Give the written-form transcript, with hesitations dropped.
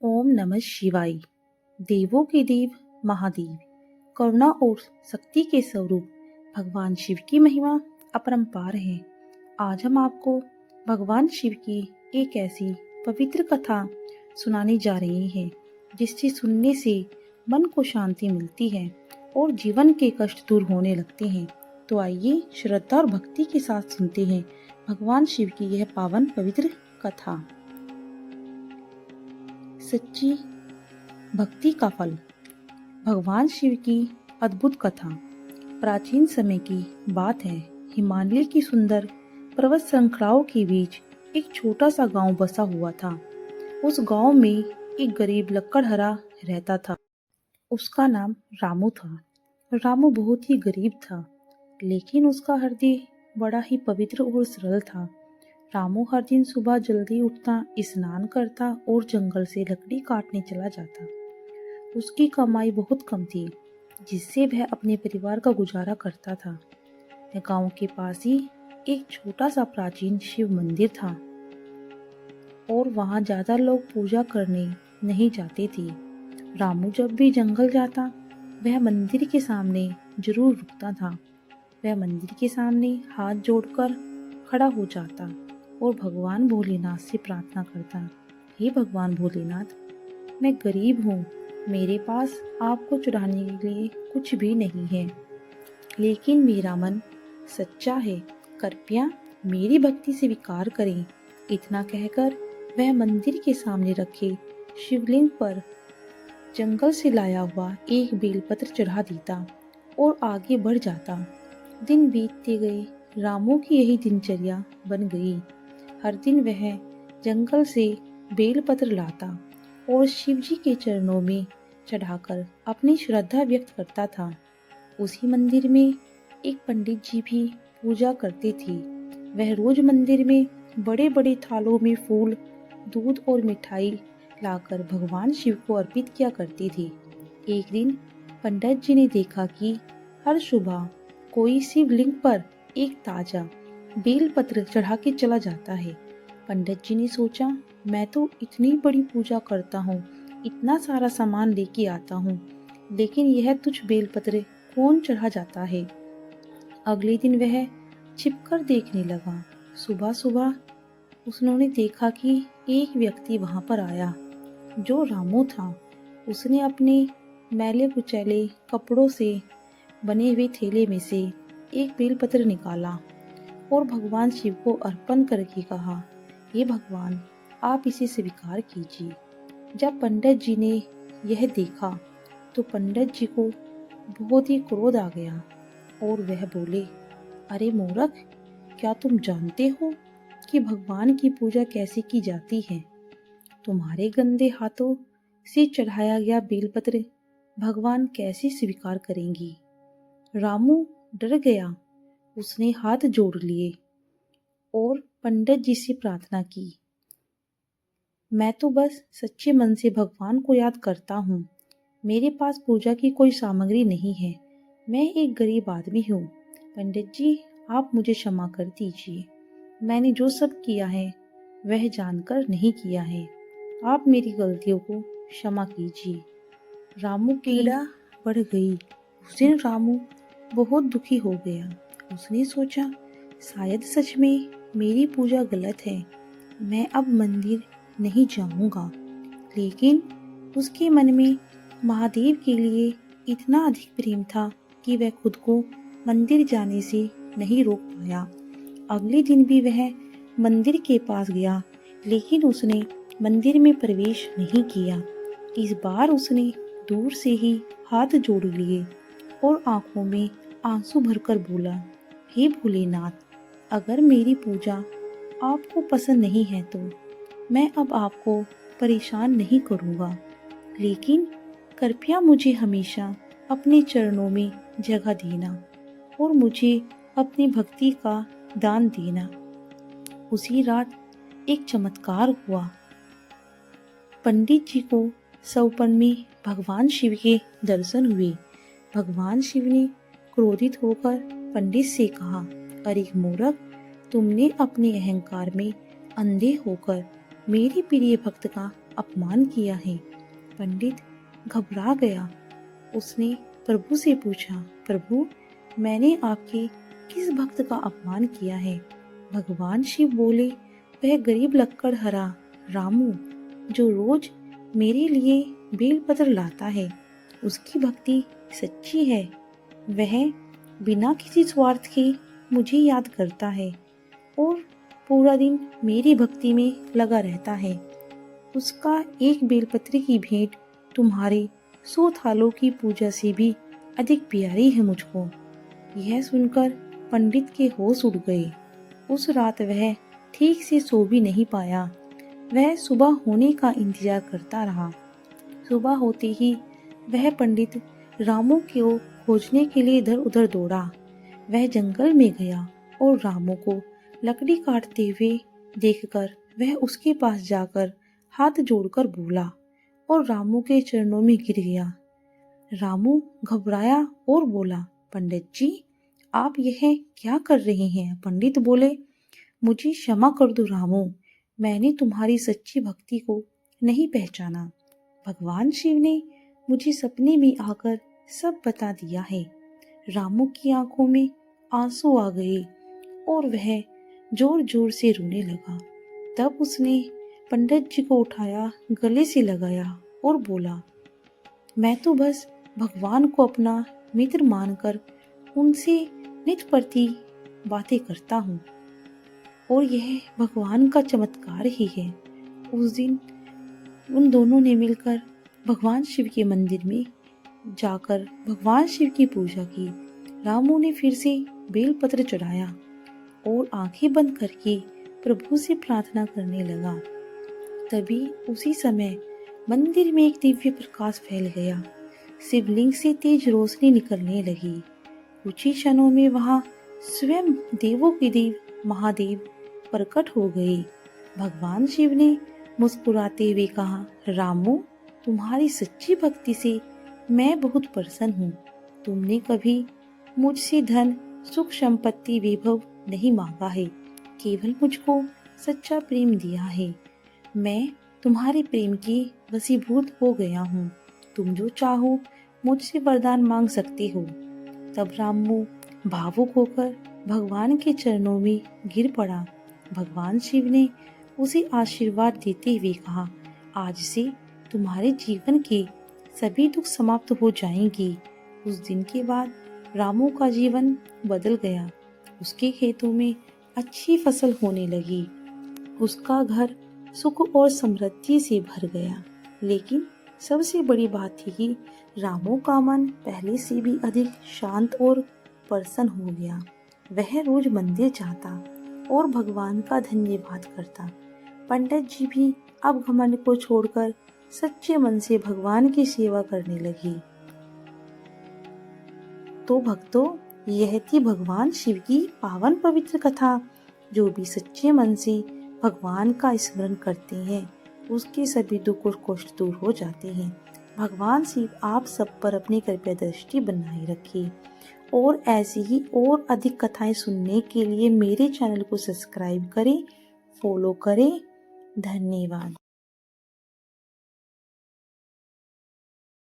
ओम नमः शिवाय। देवों के देव महादेव, करुणा और शक्ति के स्वरूप भगवान शिव की महिमा अपरंपार है। आज हम आपको भगवान शिव की एक ऐसी पवित्र कथा सुनाने जा रहे हैं जिससे सुनने से मन को शांति मिलती है और जीवन के कष्ट दूर होने लगते हैं। तो आइए श्रद्धा और भक्ति के साथ सुनते हैं भगवान शिव की यह पावन पवित्र कथा। सच्ची भक्ति का फल। भगवान शिव की अद्भुत कथा। प्राचीन समय की बात है। हिमालय की सुंदर पर्वत श्रृंखलाओं के बीच एक छोटा सा गांव बसा हुआ था। उस गांव में एक गरीब लकड़हारा रहता था। उसका नाम रामू था। रामू बहुत ही गरीब था, लेकिन उसका हृदय बड़ा ही पवित्र और सरल था। रामू हर दिन सुबह जल्दी उठता, स्नान करता और जंगल से लकड़ी काटने चला जाता। उसकी कमाई बहुत कम थी, जिससे वह अपने परिवार का गुजारा करता था। गांव के पास ही एक छोटा सा प्राचीन शिव मंदिर था और वहां ज्यादा लोग पूजा करने नहीं जाते थे। रामू जब भी जंगल जाता, वह मंदिर के सामने जरूर रुकता था। वह मंदिर के सामने हाथ जोड़कर खड़ा हो जाता और भगवान भोलेनाथ से प्रार्थना करता, हे भगवान भोलेनाथ, मैं गरीब हूँ, मेरे पास आपको चढ़ाने के लिए कुछ भी नहीं है, लेकिन मेरा मन सच्चा है, कृपया मेरी भक्ति स्वीकार करें। इतना कहकर वह मंदिर के सामने रखे शिवलिंग पर जंगल से लाया हुआ एक बेलपत्र चढ़ा देता और आगे बढ़ जाता। दिन बीतते गए। रामू की यही दिनचर्या बन गई। हर दिन वह जंगल से बेलपत्र लाता और शिवजी के चरणों में चढ़ाकर अपनी श्रद्धा व्यक्त करता था। उसी मंदिर में एक पंडित जी भी पूजा करते थे। वह रोज मंदिर में बड़े बड़े थालों में फूल, दूध और मिठाई लाकर भगवान शिव को अर्पित किया करते थे। एक दिन पंडित जी ने देखा कि हर सुबह कोई शिवलिंग पर एक ताजा बेलपत्र चढ़ा के चला जाता है। पंडित जी ने सोचा, मैं तो इतनी बड़ी पूजा करता हूँ, इतना सारा सामान लेके आता हूँ, लेकिन यह तुझ बेलपत्र कौन चढ़ा जाता है। अगले दिन वह छिपकर देखने लगा। सुबह सुबह उन्होंने देखा कि एक व्यक्ति वहां पर आया, जो रामू था। उसने अपने मैले कुचैले कपड़ों से बने हुए थैले में से एक बेलपत्र निकाला और भगवान शिव को अर्पण करके कहा, हे भगवान, आप इसे स्वीकार कीजिए। जब पंडित जी ने यह देखा तो पंडित जी को बहुत ही क्रोध आ गया और वह बोले, अरे मूर्ख, क्या तुम जानते हो कि भगवान की पूजा कैसे की जाती है? तुम्हारे गंदे हाथों से चढ़ाया गया बेलपत्र भगवान कैसे स्वीकार करेंगी? रामू डर गया। उसने हाथ जोड़ लिए और पंडित जी से प्रार्थना की, मैं तो बस सच्चे मन से भगवान को याद करता हूँ। मेरे पास पूजा की कोई सामग्री नहीं है। मैं एक गरीब आदमी हूँ। पंडित जी, आप मुझे क्षमा कर दीजिए। मैंने जो सब किया है वह जानकर नहीं किया है। आप मेरी गलतियों को क्षमा कीजिए। रामू की पीड़ा बढ़ गई। उस दिन रामू बहुत दुखी हो गया। उसने सोचा, शायद सच में मेरी पूजा गलत है, मैं अब मंदिर नहीं जाऊंगा। लेकिन उसके मन में महादेव के लिए इतना अधिक प्रेम था कि वह खुद को मंदिर जाने से नहीं रोक पाया। अगले दिन भी वह मंदिर के पास गया, लेकिन उसने मंदिर में प्रवेश नहीं किया। इस बार उसने दूर से ही हाथ जोड़ लिए और आंखों में आंसू भरकर बोला, हे भोलेनाथ, अगर मेरी पूजा आपको पसंद नहीं है तो मैं अब आपको परेशान नहीं करूँगा, लेकिन कृपया मुझे हमेशा अपने चरणों में जगह देना और मुझे अपनी भक्ति का दान देना। उसी रात एक चमत्कार हुआ। पंडित जी को सपने में भगवान शिव के दर्शन हुए। भगवान शिव ने क्रोधित होकर पंडित से कहा, अरे मूर्ख, तुमने अपने अहंकार में अंधे होकर मेरी प्रिय भक्त का अपमान किया है। पंडित घबरा गया। उसने प्रभु से पूछा, प्रभु, मैंने आपके किस भक्त का अपमान किया है? भगवान शिव बोले, वह गरीब लक्कड़हरा रामू, जो रोज मेरे लिए बेलपत्र लाता है, उसकी भक्ति सच्ची है। वह बिना किसी स्वार्थ के मुझे याद करता है और पूरा दिन मेरी भक्ति में लगा रहता है। उसका एक बेलपत्र की भेंट तुम्हारे 100 थालों की पूजा से भी अधिक प्यारी है मुझको। यह सुनकर पंडित के होश उड़ गए। उस रात वह ठीक से सो भी नहीं पाया। वह सुबह होने का इंतजार करता रहा। सुबह होते ही वह पंडित रामू को खोजने के लिए इधर उधर दौड़ा। वह जंगल में गया और रामू को लकड़ी काटते हुए देखकर वह उसके पास जाकर हाथ जोड़कर बोला और रामू के चरणों में गिर गया। रामू घबराया और बोला, पंडित जी, आप यह क्या कर रहे हैं? पंडित बोले, मुझे क्षमा कर दो रामू, मैंने तुम्हारी सच्ची भक्ति को नहीं पहचाना। भगवान शिव ने मुझे सपने में आकर सब बता दिया है। रामू की आंखों में आंसू आ गए और वह जोर जोर से रोने लगा। तब उसने पंडित जी को उठाया, गले से लगाया और बोला, मैं तो बस भगवान को अपना मित्र मानकर उनसे नित प्रति बातें करता हूँ और यह भगवान का चमत्कार ही है। उस दिन उन दोनों ने मिलकर भगवान शिव के मंदिर में जाकर भगवान शिव की पूजा की। रामू ने फिर से बेलपत्र चढ़ाया और आंखें बंद करके प्रभु से प्रार्थना करने लगा। तभी उसी समय मंदिर में एक दिव्य प्रकाश फैल गया। शिवलिंग से तेज रोशनी निकलने लगी। कुछ ही क्षणों में वहां स्वयं देवों के देव महादेव प्रकट हो गए। भगवान शिव ने मुस्कुराते हुए कहा, रामू, तुम्हारी सच्ची भक्ति से मैं बहुत प्रसन्न हूँ। तुमने कभी मुझसे धन, सुख, संपत्ति, वैभव नहीं मांगा है, केवल मुझको सच्चा प्रेम दिया है। मैं तुम्हारे प्रेम के वशीभूत हो गया हूँ। तुम जो चाहो मुझसे वरदान मांग सकते हो। तब रामू भावुक होकर भगवान के चरणों में गिर पड़ा। भगवान शिव ने उसे आशीर्वाद देते हुए कहा, आज से तुम्हारे जीवन के सभी दुख समाप्त हो जाएंगे। उस दिन के बाद रामू का जीवन बदल गया। उसके खेतों में अच्छी फसल होने लगी। उसका घर सुख और समृद्धि से भर गया। लेकिन सबसे बड़ी बात थी कि रामू का मन पहले से भी अधिक शांत और प्रसन्न हो गया। वह रोज मंदिर जाता और भगवान का धन्यवाद करता। पंडित जी भी अब घमंड को छोड़कर सच्चे मन से भगवान की सेवा करने लगी। तो भक्तों, यह थी भगवान शिव की पावन पवित्र कथा। जो भी सच्चे मन से भगवान का स्मरण करते हैं, उसके सभी दुख और कष्ट दूर हो जाते हैं। भगवान शिव आप सब पर अपनी कृपा दृष्टि बनाए रखे और ऐसी ही और अधिक कथाएं सुनने के लिए मेरे चैनल को सब्सक्राइब करें, फॉलो करें। धन्यवाद।